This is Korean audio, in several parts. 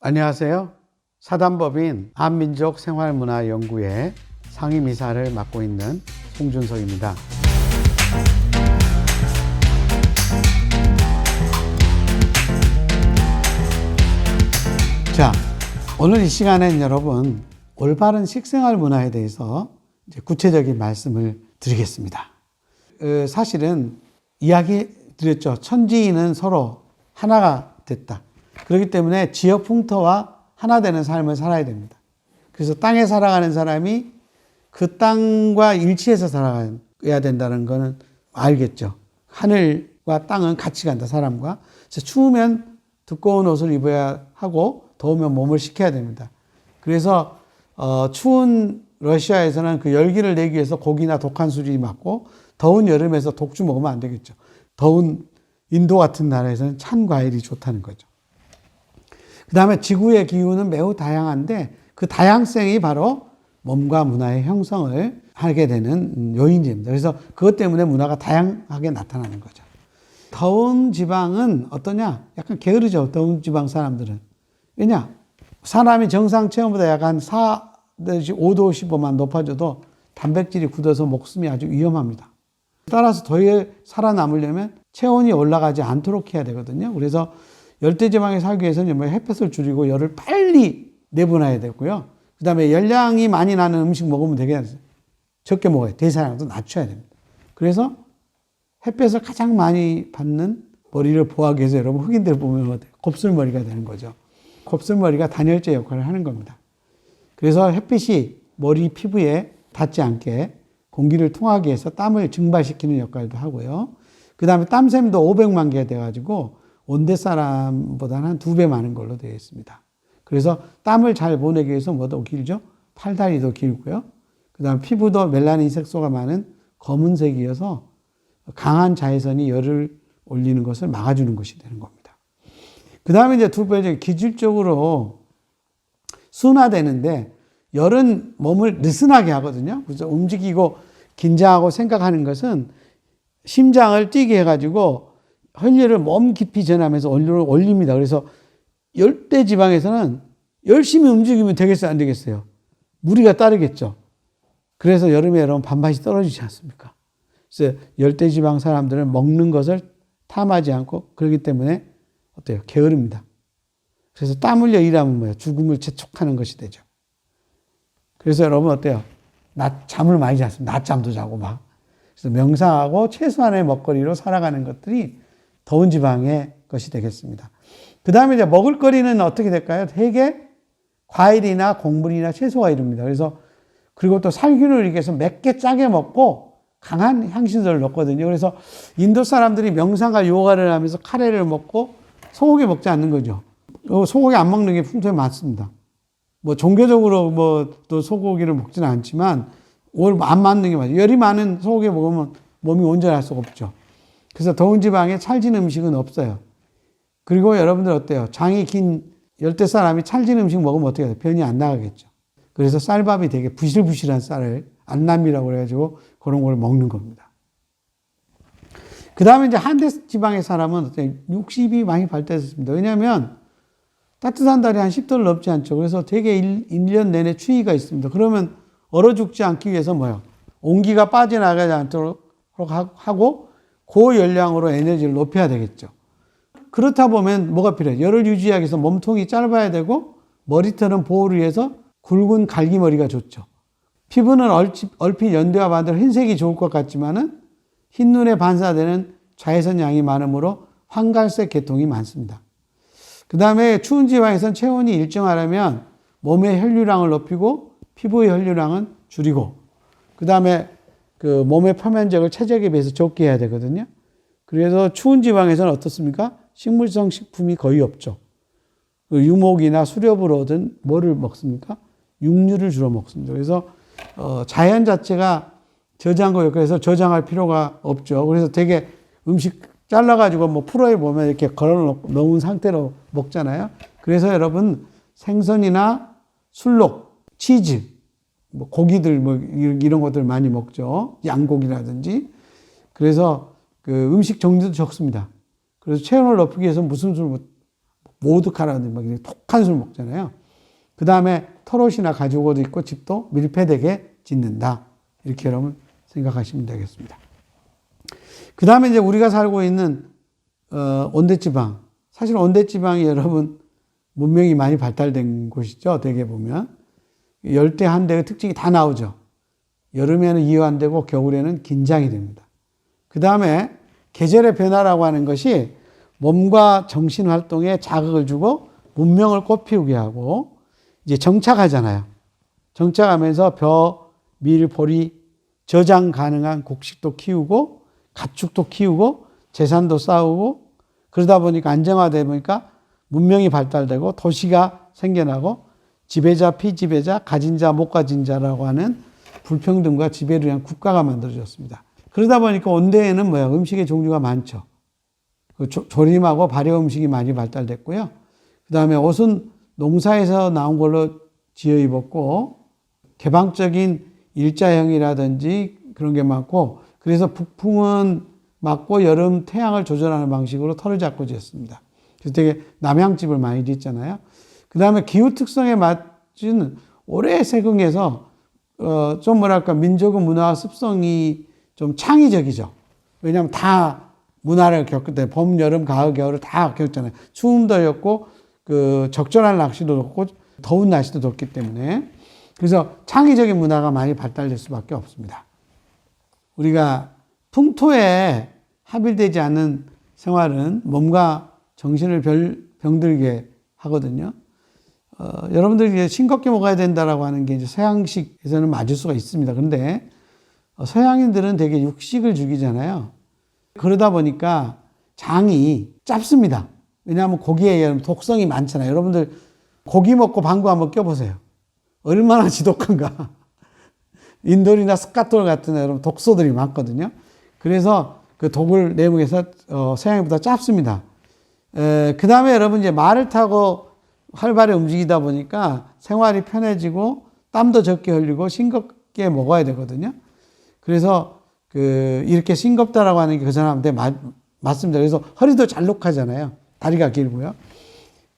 안녕하세요. 사단법인 한민족생활문화연구회 상임이사를 맡고 있는 송준석입니다. 자, 오늘 이 시간엔 여러분 올바른 식생활 문화에 대해서 이제 구체적인 말씀을 드리겠습니다. 사실은 이야기 드렸죠. 천지인은 서로 하나가 됐다. 그렇기 때문에 지역 풍토와 하나 되는 삶을 살아야 됩니다. 그래서 땅에 살아가는 사람이 그 땅과 일치해서 살아가야 된다는 거는 알겠죠. 하늘과 땅은 같이 간다, 사람과. 그래서 추우면 두꺼운 옷을 입어야 하고 더우면 몸을 식혀야 됩니다. 그래서 추운 러시아에서는 그 열기를 내기 위해서 고기나 독한 술이 맞고, 더운 여름에서 독주 먹으면 안 되겠죠. 더운 인도 같은 나라에서는 찬 과일이 좋다는 거죠. 그 다음에 지구의 기후는 매우 다양한데 그 다양성이 바로 몸과 문화의 형성을 하게 되는 요인입니다. 그래서 그것 때문에 문화가 다양하게 나타나는 거죠. 더운 지방은 어떠냐? 약간 게으르죠. 더운 지방 사람들은. 왜냐? 사람이 정상 체온보다 약간 5도 15만 높아져도 단백질이 굳어서 목숨이 아주 위험합니다. 따라서 더위에 살아남으려면 체온이 올라가지 않도록 해야 되거든요. 그래서 열대지방에 살기 위해서는 햇볕을 줄이고 열을 빨리 내보내야 되고요. 그 다음에 열량이 많이 나는 음식 먹으면 되게 적게 먹어요. 대사량도 낮춰야 됩니다. 그래서 햇볕을 가장 많이 받는 머리를 보호하기 위해서 여러분 흑인들 보면 곱슬머리가 되는 거죠. 곱슬머리가 단열재 역할을 하는 겁니다. 그래서 햇빛이 머리 피부에 닿지 않게 공기를 통하게 해서 땀을 증발시키는 역할도 하고요. 그 다음에 땀샘도 500만 개가 돼가지고 온대 사람보다는 한 2배 많은 걸로 되어 있습니다. 그래서 땀을 잘 보내기 위해서 뭐도 길죠? 팔다리도 길고요. 그 다음 피부도 멜라닌 색소가 많은 검은색이어서 강한 자외선이 열을 올리는 것을 막아주는 것이 되는 겁니다. 그 다음에 이제 두 번째, 기질적으로 순화되는데 열은 몸을 느슨하게 하거든요. 그래서 움직이고 긴장하고 생각하는 것은 심장을 뛰게 해가지고 혈류를 몸 깊이 전하면서 온도를 올립니다. 그래서 열대 지방에서는 열심히 움직이면 되겠어요, 안 되겠어요? 무리가 따르겠죠. 그래서 여름에 여러분 밥맛이 떨어지지 않습니까? 그래서 열대 지방 사람들은 먹는 것을 탐하지 않고 그렇기 때문에 어때요? 게으릅니다. 그래서 땀 흘려 일하면 뭐예요? 죽음을 재촉하는 것이 되죠. 그래서 여러분 어때요? 잠을 많이 잤습니다. 낮잠도 자고 막. 그래서 명상하고 최소한의 먹거리로 살아가는 것들이 더운 지방의 것이 되겠습니다. 그 다음에 이제 먹을거리는 어떻게 될까요? 대개 과일이나 곡물이나 채소가 이릅니다. 그리고 또 살균을 위해서 맵게 짜게 먹고 강한 향신료를 넣거든요. 그래서 인도 사람들이 명상과 요가를 하면서 카레를 먹고 소고기 먹지 않는 거죠. 소고기 안 먹는 게 풍토에 많습니다. 종교적으로 또 소고기를 먹지는 않지만 안 맞는 게 맞아요. 열이 많은 소고기 먹으면 몸이 온전할 수가 없죠. 그래서 더운 지방에 찰진 음식은 없어요. 그리고 여러분들 어때요? 장이 긴 열대 사람이 찰진 음식 먹으면 어떻게 돼요? 변이 안 나가겠죠. 그래서 쌀밥이 되게 부실부실한 쌀을 안남이라고 그래가지고 그런 걸 먹는 겁니다. 그 다음에 이제 한대 지방의 사람은 어때요? 육식이 많이 발달했습니다. 왜냐하면 따뜻한 달이 한 10도를 넘지 않죠. 그래서 되게 1년 내내 추위가 있습니다. 그러면 얼어 죽지 않기 위해서 뭐예요? 온기가 빠져나가지 않도록 하고 고열량으로 에너지를 높여야 되겠죠. 그렇다 보면 뭐가 필요해요? 열을 유지하기 위해서 몸통이 짧아야 되고 머리털은 보호를 위해서 굵은 갈기머리가 좋죠. 피부는 얼핏 연대와 반대로 흰색이 좋을 것 같지만은 흰눈에 반사되는 자외선 양이 많으므로 황갈색 계통이 많습니다. 그 다음에 추운 지방에서는 체온이 일정하려면 몸의 혈류량을 높이고 피부의 혈류량은 줄이고 그 다음에 그 몸의 표면적을 최적에 비해서 적게 해야 되거든요. 그래서 추운 지방에서는 어떻습니까? 식물성 식품이 거의 없죠. 유목이나 수렵으로 얻은 뭐를 먹습니까? 육류를 주로 먹습니다. 그래서 자연 자체가 저장고 역할에서 저장할 필요가 없죠. 그래서 되게 음식 잘라가지고 프로에 보면 이렇게 걸어 놓은 상태로 먹잖아요. 그래서 여러분 생선이나 술록, 치즈, 고기들 이런 것들 많이 먹죠. 양고기라든지. 그래서 그 음식 종류도 적습니다. 그래서 체온을 높이기 위해서 무슨 술 모드카라든지 막 독한 술 먹잖아요. 그 다음에 털옷이나 가죽옷도 입고 집도 밀폐되게 짓는다. 이렇게 여러분 생각하시면 되겠습니다. 그 다음에 이제 우리가 살고 있는 온대지방. 사실 온대지방이 여러분 문명이 많이 발달된 곳이죠. 대개 보면. 열대 한대의 특징이 다 나오죠. 여름에는 이완되고 겨울에는 긴장이 됩니다. 그 다음에 계절의 변화라고 하는 것이 몸과 정신 활동에 자극을 주고 문명을 꽃피우게 하고 이제 정착하잖아요. 정착하면서 벼, 밀, 보리, 저장 가능한 곡식도 키우고 가축도 키우고 재산도 쌓고 그러다 보니까 안정화되다 보니까 문명이 발달되고 도시가 생겨나고 지배자, 피지배자, 가진 자, 못 가진 자라고 하는 불평등과 지배를 위한 국가가 만들어졌습니다. 그러다 보니까 온대에는 음식의 종류가 많죠. 조림하고 발효 음식이 많이 발달됐고요. 그 다음에 옷은 농사에서 나온 걸로 지어 입었고 개방적인 일자형이라든지 그런 게 많고 그래서 북풍은 맞고 여름 태양을 조절하는 방식으로 털을 잡고 지었습니다. 그래서 되게 남양집을 많이 짓잖아요. 그 다음에 기후 특성에 맞은 오래 세경에서 좀 민족의 문화와 습성이 좀 창의적이죠. 왜냐하면 다 문화를 겪을 때 봄, 여름, 가을, 겨울을 다 겪잖아요. 추움도 겪고 적절한 날씨도 겪고 더운 날씨도 겪기 때문에 그래서 창의적인 문화가 많이 발달될 수밖에 없습니다. 우리가 풍토에 합일되지 않는 생활은 몸과 정신을 병들게 하거든요. 여러분들이 싱겁게 먹어야 된다라고 하는 게 이제 서양식에서는 맞을 수가 있습니다. 그런데 서양인들은 되게 육식을 죽이잖아요. 그러다 보니까 장이 짧습니다. 왜냐하면 고기에 독성이 많잖아요. 여러분들 고기 먹고 방구 한번 껴보세요. 얼마나 지독한가. 인돌이나 스카톨 같은 여러분 독소들이 많거든요. 그래서 그 독을 내무해서 서양인보다 짧습니다. 그 다음에 여러분 이제 말을 타고 활발히 움직이다 보니까 생활이 편해지고 땀도 적게 흘리고 싱겁게 먹어야 되거든요. 그래서 이렇게 싱겁다라고 하는 게 그 사람한테 맞습니다. 그래서 허리도 잘록하잖아요. 다리가 길고요.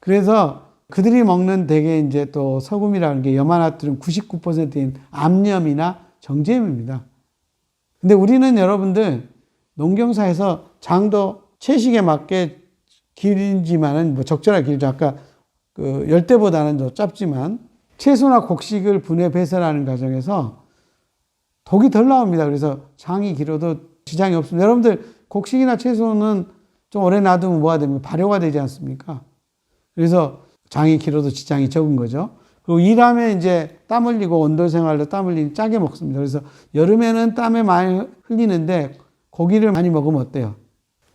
그래서 그들이 먹는 대개 이제 또 서금이라는 게 염화나트륨 99%인 암염이나 정제염입니다. 근데 우리는 여러분들 농경사에서 장도 채식에 맞게 길지만은 적절하게 길죠. 아까 열대보다는 더 짧지만 채소나 곡식을 분해 배설하는 과정에서 독이 덜 나옵니다. 그래서 장이 길어도 지장이 없습니다. 여러분들 곡식이나 채소는 좀 오래 놔두면 뭐가 됩니까? 발효가 되지 않습니까? 그래서 장이 길어도 지장이 적은 거죠. 그리고 일하면 이제 땀 흘리고 온돌 생활로 땀 흘리니 짜게 먹습니다. 그래서 여름에는 땀에 많이 흘리는데 고기를 많이 먹으면 어때요?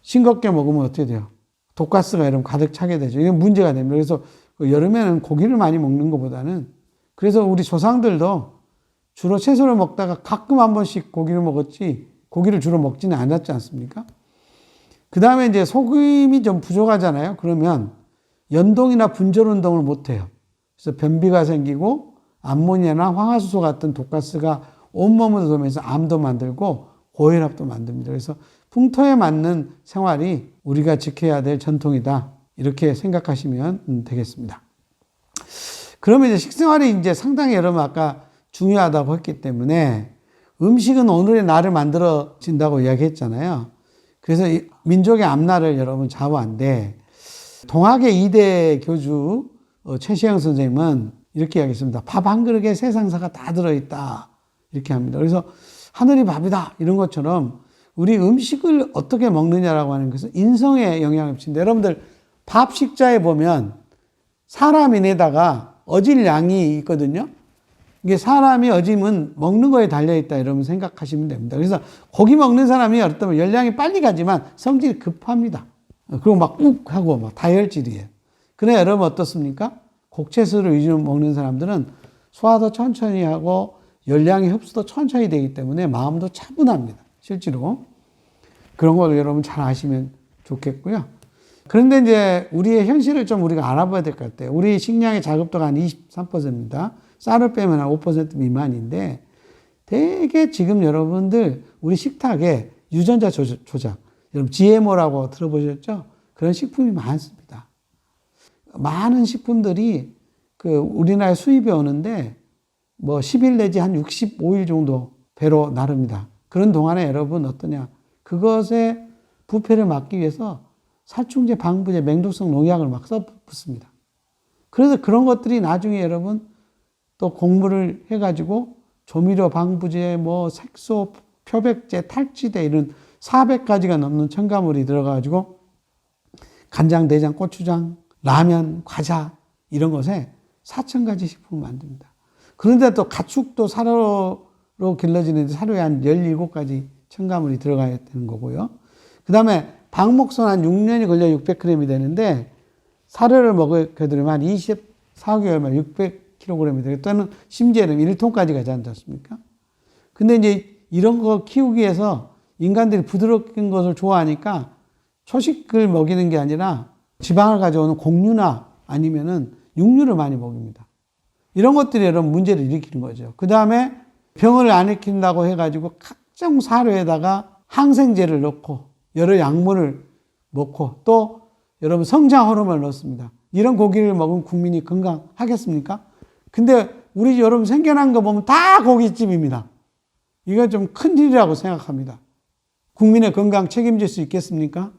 싱겁게 먹으면 어떻게 돼요? 독가스가 여러분 가득 차게 되죠. 이게 문제가 됩니다. 그래서 여름에는 고기를 많이 먹는 것보다는 그래서 우리 조상들도 주로 채소를 먹다가 가끔 한 번씩 고기를 먹었지 고기를 주로 먹지는 않았지 않습니까? 그 다음에 이제 소금이 좀 부족하잖아요. 그러면 연동이나 분절 운동을 못 해요. 그래서 변비가 생기고 암모니아나 황화수소 같은 독가스가 온몸을 돌면서 암도 만들고 고혈압도 만듭니다. 그래서 풍토에 맞는 생활이 우리가 지켜야 될 전통이다. 이렇게 생각하시면 되겠습니다. 그러면 이제 식생활이 이제 상당히 여러분 아까 중요하다고 했기 때문에 음식은 오늘의 나를 만들어진다고 이야기했잖아요. 그래서 민족의 앞날을 여러분 좌우한데 동학의 2대 교주 최시영 선생님은 이렇게 이야기했습니다. 밥 한 그릇에 세상사가 다 들어있다. 이렇게 합니다. 그래서 하늘이 밥이다. 이런 것처럼 우리 음식을 어떻게 먹느냐라고 하는 것은 인성에 영향을 미친다. 여러분들 밥 식자에 보면 사람인에다가 어질 양이 있거든요. 이게 사람이 어짐은 먹는 거에 달려있다. 이러면 생각하시면 됩니다. 그래서 고기 먹는 사람이 어쩌면 열량이 빨리 가지만 성질이 급합니다. 그리고 막 욱 하고 막 다혈질이에요. 그러나 여러분 어떻습니까? 곡채소를 위주로 먹는 사람들은 소화도 천천히 하고 열량의 흡수도 천천히 되기 때문에 마음도 차분합니다. 실제로. 그런 걸 여러분 잘 아시면 좋겠고요. 그런데 이제 우리의 현실을 좀 우리가 알아봐야 될 것 같아요. 우리 식량의 자급도가 한 23%입니다. 쌀을 빼면 한 5% 미만인데 되게 지금 여러분들 우리 식탁에 유전자 조작, 여러분 GMO라고 들어보셨죠? 그런 식품이 많습니다. 많은 식품들이 우리나라에 수입이 오는데 10일 내지 한 65일 정도 배로 나릅니다. 그런 동안에 여러분 어떠냐? 그것에 부패를 막기 위해서 살충제, 방부제, 맹독성 농약을 막 써붙습니다. 그래서 그런 것들이 나중에 여러분 또 공부를 해가지고 조미료, 방부제, 색소, 표백제, 탈취제 이런 400가지가 넘는 첨가물이 들어가가지고 간장, 내장, 고추장, 라면, 과자 이런 것에 4,000가지 식품을 만듭니다. 그런데 또 가축도 사료로 길러지는데 사료에 한 17가지 첨가물이 들어가야 되는 거고요. 그 다음에 방목선 한 6년이 걸려 600g이 되는데 사료를 먹게 되면 한 24개월만 600kg이 되고 또는 심지어는 1톤까지 가지 않습니까? 근데 이제 이런 거 키우기 위해서 인간들이 부드러운 것을 좋아하니까 초식을 먹이는 게 아니라 지방을 가져오는 곡류나 아니면은 육류를 많이 먹입니다. 이런 것들이 여러분 문제를 일으키는 거죠. 그 다음에 병을 안 일으킨다고 해가지고 각종 사료에다가 항생제를 넣고 여러 약물을 넣고 또 여러분 성장 호르몬을 넣습니다. 이런 고기를 먹으면 국민이 건강하겠습니까? 근데 우리 여러분 생겨난 거 보면 다 고깃집입니다. 이건 좀 큰일이라고 생각합니다. 국민의 건강 책임질 수 있겠습니까?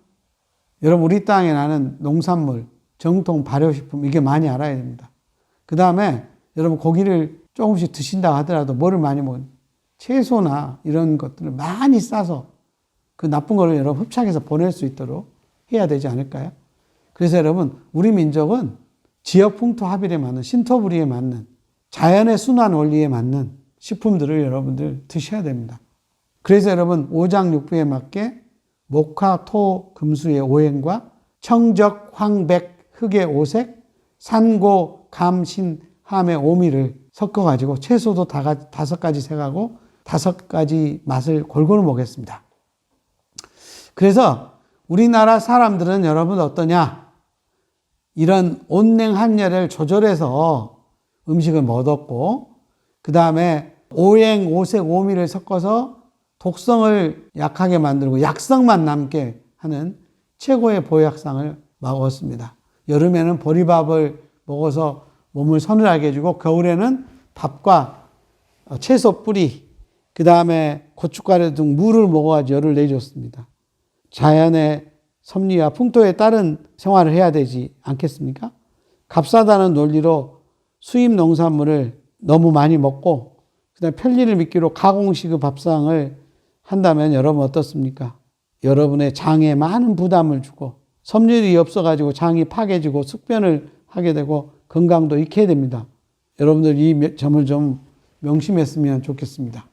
여러분 우리 땅에 나는 농산물, 정통 발효식품 이게 많이 알아야 됩니다. 그 다음에 여러분 고기를 조금씩 드신다 하더라도 뭐를 많이 먹는 채소나 이런 것들을 많이 싸서 그 나쁜 거를 여러분 흡착해서 보낼 수 있도록 해야 되지 않을까요? 그래서 여러분 우리 민족은 지역 풍토 합일에 맞는 신토부리에 맞는 자연의 순환 원리에 맞는 식품들을 여러분들 드셔야 됩니다. 그래서 여러분 오장육부에 맞게 목화, 토, 금수의 오행과 청적, 황백, 흑의 오색, 산고, 감, 신, 함의 오미를 섞어가지고 채소도 5가지 색하고 5가지 맛을 골고루 먹겠습니다. 그래서 우리나라 사람들은 여러분 어떠냐? 이런 온냉한열을 조절해서 음식을 먹었고 그 다음에 오행, 오색, 오미를 섞어서 독성을 약하게 만들고 약성만 남게 하는 최고의 보약상을 먹었습니다. 여름에는 보리밥을 먹어서 몸을 서늘하게 해주고 겨울에는 밥과 채소 뿌리 그 다음에 고춧가루 등 물을 먹어가지고 열을 내줬습니다. 자연의 섭리와 풍토에 따른 생활을 해야 되지 않겠습니까? 값싸다는 논리로 수입 농산물을 너무 많이 먹고 그다음에 편리를 미끼로 가공식 밥상을 한다면 여러분 어떻습니까? 여러분의 장에 많은 부담을 주고 섬유율이 없어가지고 장이 파괴지고 숙변을 하게 되고 건강도 잃게 됩니다. 여러분들 이 점을 좀 명심했으면 좋겠습니다.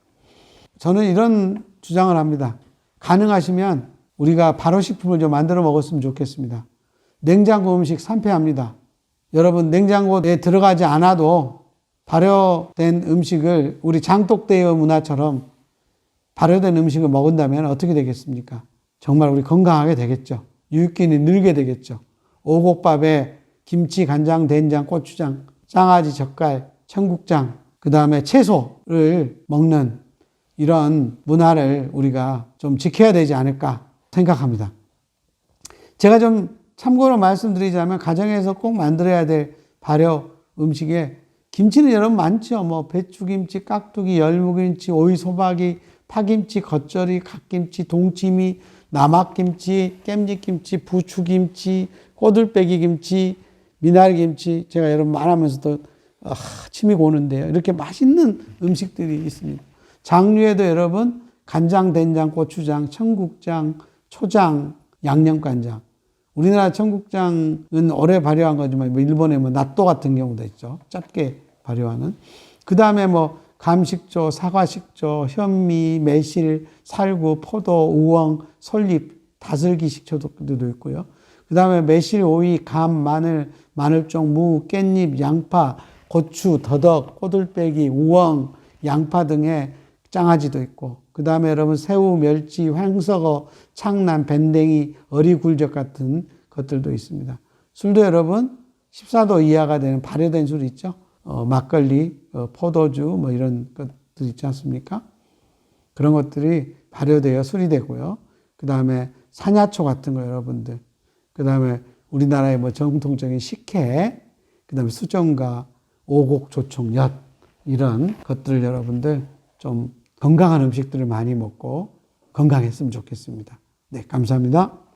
저는 이런 주장을 합니다. 가능하시면 우리가 발효식품을 좀 만들어 먹었으면 좋겠습니다. 냉장고 음식 산패합니다. 여러분 냉장고에 들어가지 않아도 발효된 음식을 우리 장독대여 문화처럼 발효된 음식을 먹은다면 어떻게 되겠습니까? 정말 우리 건강하게 되겠죠. 유익균이 늘게 되겠죠. 오곡밥에 김치, 간장, 된장, 고추장, 장아찌, 젓갈, 청국장, 그 다음에 채소를 먹는 이런 문화를 우리가 좀 지켜야 되지 않을까 생각합니다. 제가 좀 참고로 말씀드리자면 가정에서 꼭 만들어야 될 발효 음식에 김치는 여러분 많죠. 배추김치, 깍두기, 열무김치, 오이소박이, 파김치, 겉절이, 갓김치, 동치미, 남학김치, 깻잎김치, 부추김치, 꼬들빼기김치, 미나리김치. 제가 여러분 말하면서도 침이 고는데요. 이렇게 맛있는 음식들이 있습니다. 장류에도 여러분 간장, 된장, 고추장, 청국장, 초장, 양념간장. 우리나라 청국장은 오래 발효한 거지만 일본에 낫또 같은 경우도 있죠. 짧게 발효하는. 그 다음에 감식조, 사과식조, 현미, 매실, 살구, 포도, 우엉, 솔잎, 다슬기 식초들도 있고요. 그 다음에 매실, 오이, 감, 마늘, 마늘종, 무, 깻잎, 양파, 고추, 더덕, 꼬들빼기, 우엉, 양파 등의 장아찌도 있고 그 다음에 여러분 새우, 멸치, 횡석어, 창란, 밴댕이, 어리굴젓 같은 것들도 있습니다. 술도 여러분 14도 이하가 되는 발효된 술 있죠. 막걸리, 포도주 이런 것들 있지 않습니까? 그런 것들이 발효되어 술이 되고요. 그 다음에 산야초 같은 거 여러분들. 그 다음에 우리나라의 뭐 정통적인 식혜, 그다음에 수정과 오곡, 조총, 엿 이런 것들을 여러분들 좀 건강한 음식들을 많이 먹고 건강했으면 좋겠습니다. 네, 감사합니다.